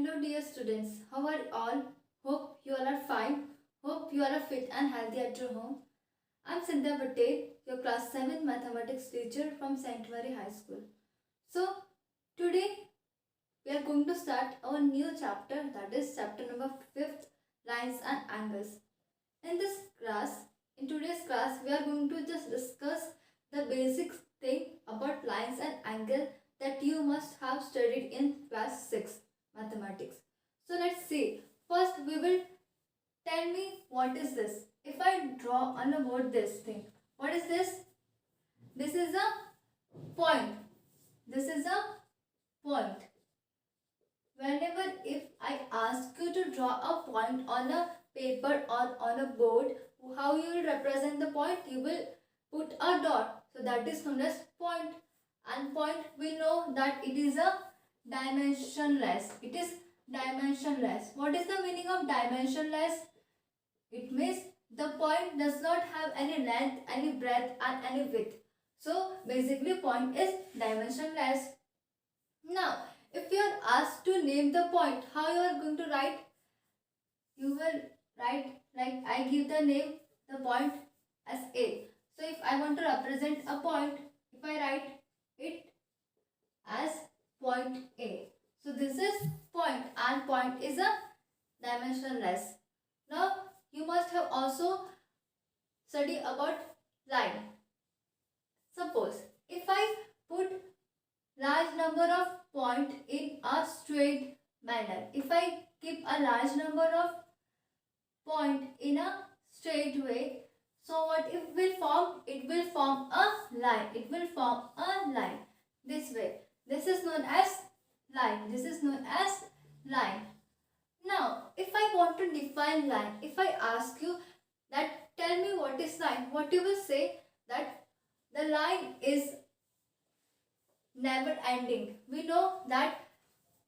Hello dear students, how are you all? Hope you all are fine. Hope you all are fit and healthy at your home. I am Sandhya Patel, your class 7 mathematics teacher from Sanctuary High School. So today we are going to start our new chapter, that is chapter number 5th, lines and angles. In today's class we are going to just discuss the basic thing about lines and angle that you must have studied in class 6 mathematics. So let's see. First we will tell me what is this. If I draw on the board this thing, what is this? This is a point. This is a point. Whenever if I ask you to draw a point on a paper or on a board, how you will represent the point? You will put a dot. So that is known as point. And point, we know that it is a dimensionless. It is dimensionless. What is the meaning of dimensionless? It means the point does not have any length, any breadth and any width. So basically point is dimensionless. Now if you are asked to name the point, how you are going to write? You will write like I give the name the point as A. So if I want to represent a point, if I write it as point A. So this is point and point is a dimensionless. Now you must have also studied about line. Suppose if I put large number of point in a straight manner, if I keep a large number of point in a straight way, so what it will form? It will form a line. It will form a line this way. This is known as line. This is known as line. Now, if I want to define line, if I ask you that tell me what is line, what you will say? That the line is never ending. We know that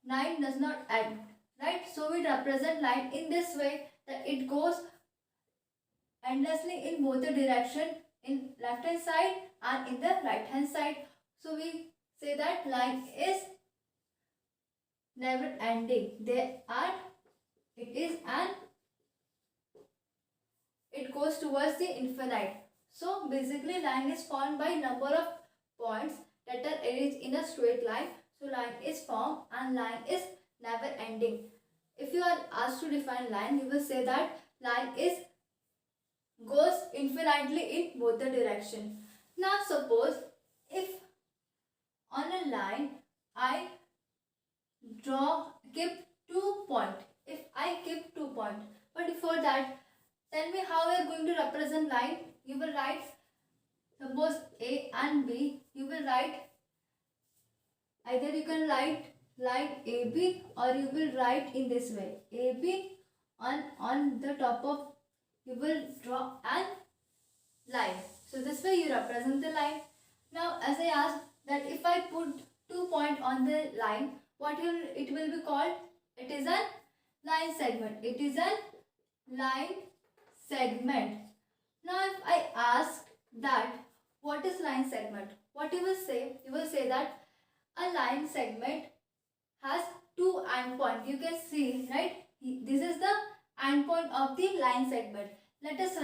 line does not end, right? So we represent line in this way, that it goes endlessly in both the direction, in left hand side and in the right hand side. So we say that line is never ending. It goes towards the infinite. So basically line is formed by number of points that are arranged in a straight line. So line is formed and line is never ending. If you are asked to define line, you will say that line goes infinitely in both the direction. Now suppose if on a line I keep 2 points. If I keep 2 points, but before that, tell me how we are going to represent line. You will write, suppose A and B, you will write, either you can write line AB or you will write in this way. AB on the top of, you will draw an line. So this way you represent the line. Now as I asked that if I put 2 points on the line, what it will be called? It is a line segment. It is a line segment. Now if I ask that what is line segment, what you will say? You will say that a line segment has 2 endpoints. You can see, right? This is the endpoint of the line segment. Let us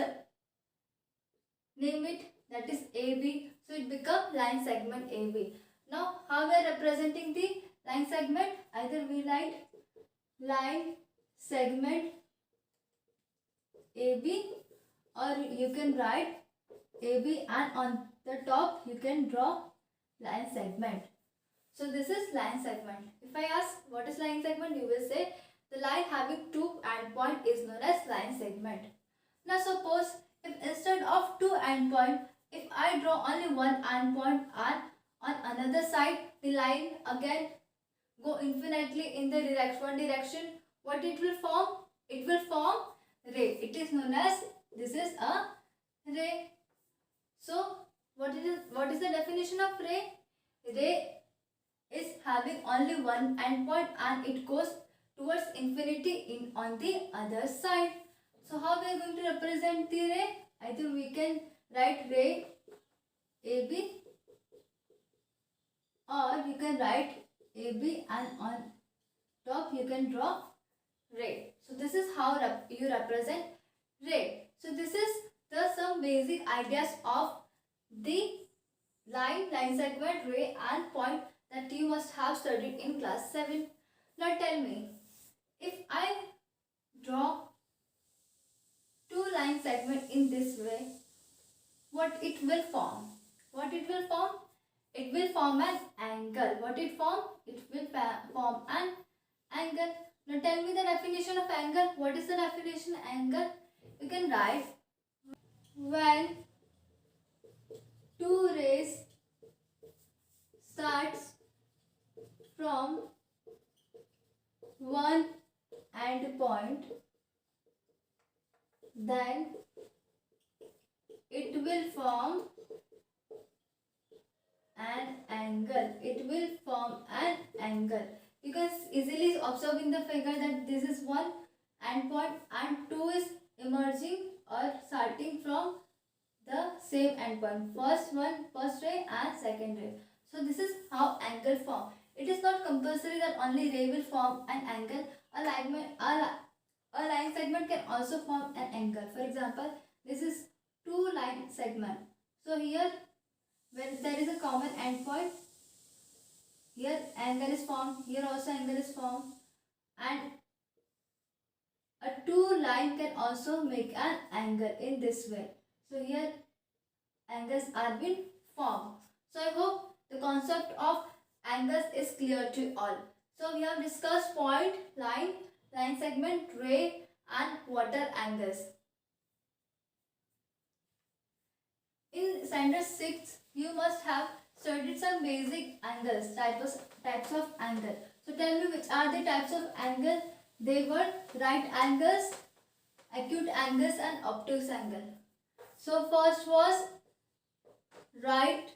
name it, that is AB. So it becomes line segment AB. Now how we are representing the line segment? Either we write line segment AB or you can write AB and on the top you can draw line segment. So this is line segment. If I ask what is line segment, you will say the line having 2 endpoints is known as line segment. Now suppose if instead of 2 endpoints, if I draw only 1 endpoint and on another side the line again go infinitely in the one direction, what it will form? It will form ray. It is known as, this is a ray. So what is the definition of ray? Ray is having only 1 endpoint and it goes towards infinity on the other side. So how we are going to represent the ray? Either we can write ray AB or you can write AB and on top you can draw ray. So this is how you represent ray. So this is the some basic ideas of the line segment, ray and point that you must have studied in class 7. Now tell me, if I draw two line segment in this way, what it will form? What it will form? It will form an angle. What it form? It will form an angle. Now tell me the definition of angle. What is the definition of angle? You can write when two rays starts from one end point, then it will form an angle. It will form an angle. You can easily observe in the figure that this is one end point and two is emerging or starting from the same end point. First ray and second ray. So this is how angle form. It is not compulsory that only ray will form an angle. A line segment can also form an angle. For example, this is two line segment. So here, when there is a common end point, here angle is formed, here also angle is formed, and a two line can also make an angle in this way. So here angles are being formed. So I hope the concept of angles is clear to all. So we have discussed point, line segment, ray and water angles. In standard 6, you must have studied some basic angles, types of angle. So tell me which are the types of angle. They were right angles, acute angles and obtuse angle. So first was right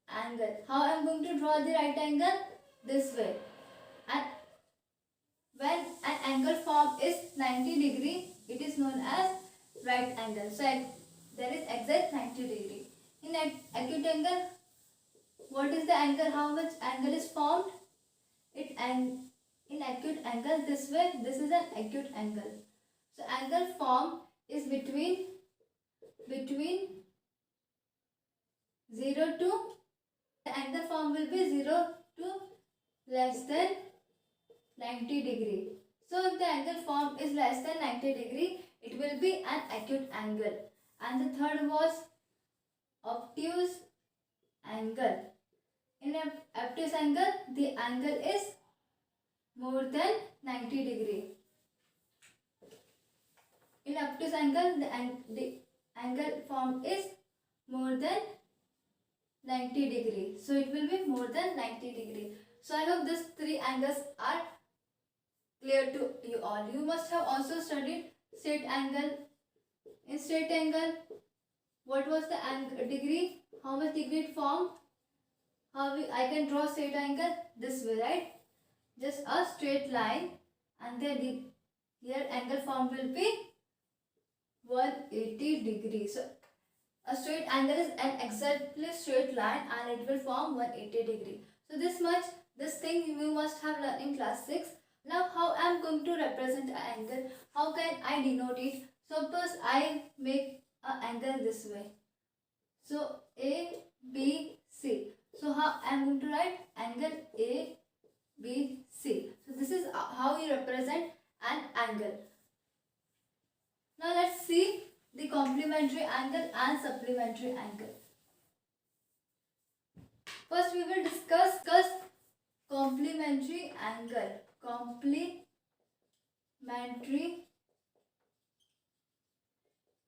angle. How I am going to draw the right angle? This way. And when an angle form is 90 degree, it is known as right angle. So there is exact 90 degree. In acute angle, what is the angle? How much angle is formed? In acute angle, this way, this is an acute angle. So angle form is between 0 to, the angle form will be 0 to less than 90 degree. So if the angle form is less than 90 degree, it will be an acute angle. And the third was obtuse angle. In an obtuse angle, the angle is more than 90 degree. In obtuse angle, the angle form is more than 90 degree. So it will be more than 90 degree. So I hope these three angles are clear to you all. You must have also studied straight angle. In straight angle, what was the degree? How much degree it formed? I can draw straight angle this way, right? Just a straight line, and then here angle form will be 180 degrees. So a straight angle is an exactly straight line and it will form 180 degree. So this thing you must have learned in class 6. Now how I am going to represent an angle? How can I denote it? Suppose I make an angle this way. So A, B, C. So how I am going to write angle A, B, C. So this is how you represent an angle. Now let's see the complementary angle and supplementary angle. First we will discuss complementary angle. Complementary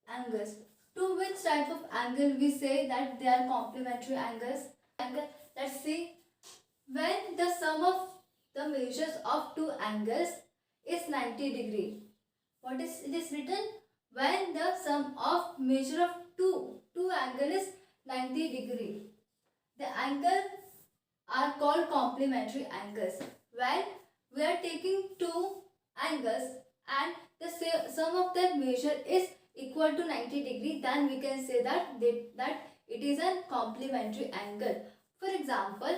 angles. To which type of angle we say that they are complementary angles? Let's see. When the sum of the measures of two angles is 90 degree. What is it is written? When the sum of measure of two angle is 90 degree. The angles are called complementary angles. When we are taking two angles and the sum of that measure is equal to 90 degree, then we can say that it is a complementary angle. For example,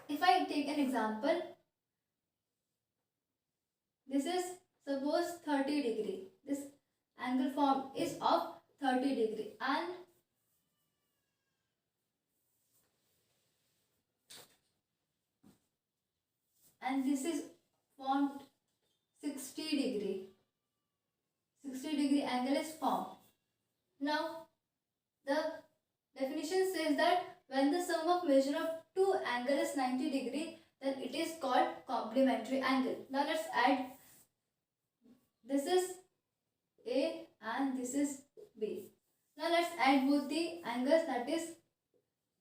if I take an example, This is suppose 30 degree. This angle formed is of 30 degree and this is formed 60 degree. 60 degree angle is formed. Now the definition says that when the sum of measure of two angle is 90 degree, then it is called complementary angle. Now let's add, this is A and this is B. Now let's add both the angles, that is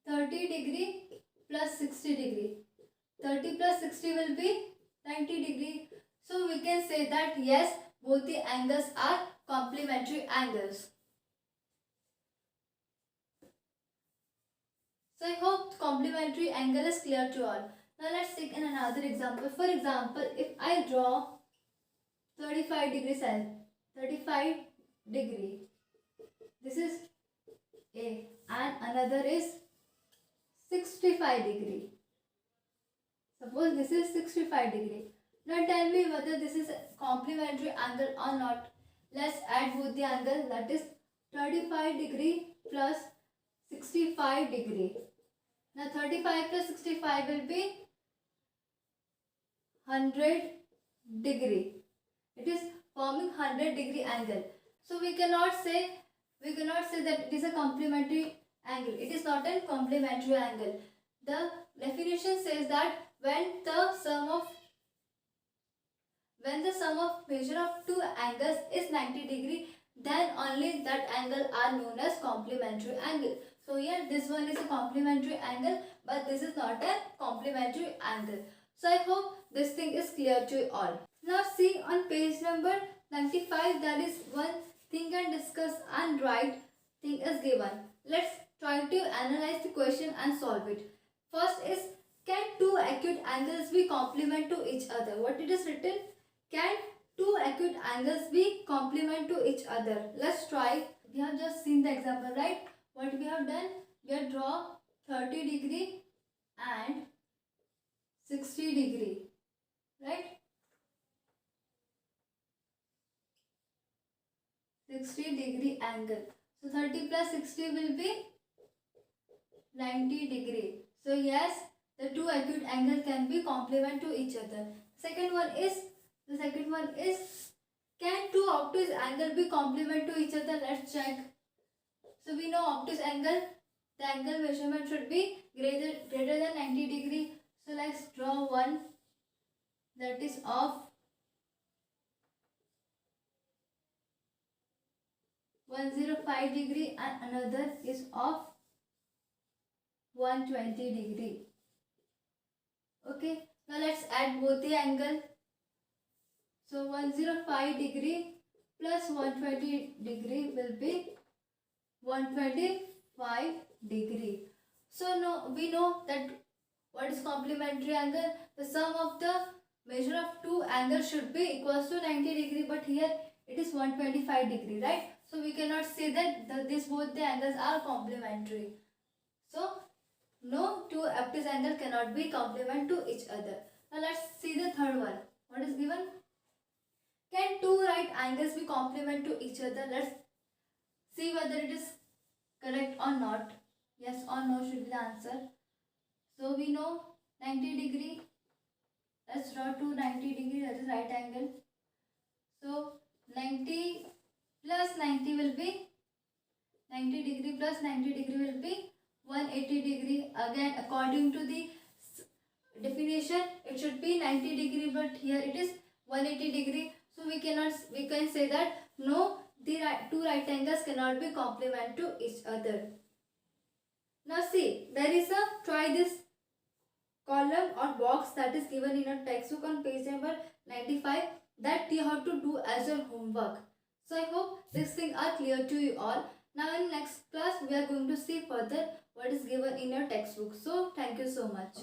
30 degree plus 60 degree. 30 plus 60 will be 90 degree. So we can say that yes, both the angles are complementary angles. So I hope complementary angle is clear to all. Now let's take another example. For example, if I draw 35 degree cell, 35 degree, this is A, and another is 65 degree. Suppose this is 65 degree. Now tell me whether this is a complementary angle or not. Let's add both the angle, that is 35 degree plus 65 degree. Now 35 plus 65 will be 100 degree. It is forming 100 degree angle. So we cannot say that it is a complementary angle. It is not a complementary angle. The definition says that when the sum of measure of two angles is 90 degree, then only that angle are known as complementary angle. So here this one is a complementary angle, but this is not a complementary angle. So I hope this thing is clear to you all. Now see on page number 95, there is one think and discuss and write thing is given. Let's try to analyze the question and solve it. First is, can two acute angles be complement to each other? What it is written? Can two acute angles be complement to each other? Let's try. We have just seen the example, right? What we have done? We have drawn 30 degree and 60 degree, right? 60 degree angle. So 30 plus 60 will be 90 degree. So yes, the two acute angles can be complement to each other. Second one is, can two obtuse angle be complement to each other? Let's check. So we know obtuse angle, the angle measurement should be greater than 90 degree. So let's draw one that is of 105 degree and another is of 120 degree. Okay, now let's add both the angle. So 105 degree plus 120 degree will be 125 degree. So no, we know that what is complementary angle? The sum of the measure of two angles should be equals to 90 degree, but here it is 125 degree, right? So we cannot say that both the angles are complementary. So no two obtuse angle cannot be complement to each other. Now let's see the third one. What is given? Can two right angles be complement to each other? Let's see whether it is correct or not. Yes or no should be the answer. So we know 90 degree. Let's draw to 90 degree, that is right angle. So 90 plus 90 will be 90 degree plus 90 degree will be 180 degree. Again, according to the definition, it should be 90 degree, but here it is 180 degree. So we can say that no, the two right angles cannot be complement to each other. Now see, there is a try this column or box that is given in a textbook on page number 95 that you have to do as your homework. So I hope these things are clear to you all. Now in next class we are going to see further what is given in your textbook. So thank you so much.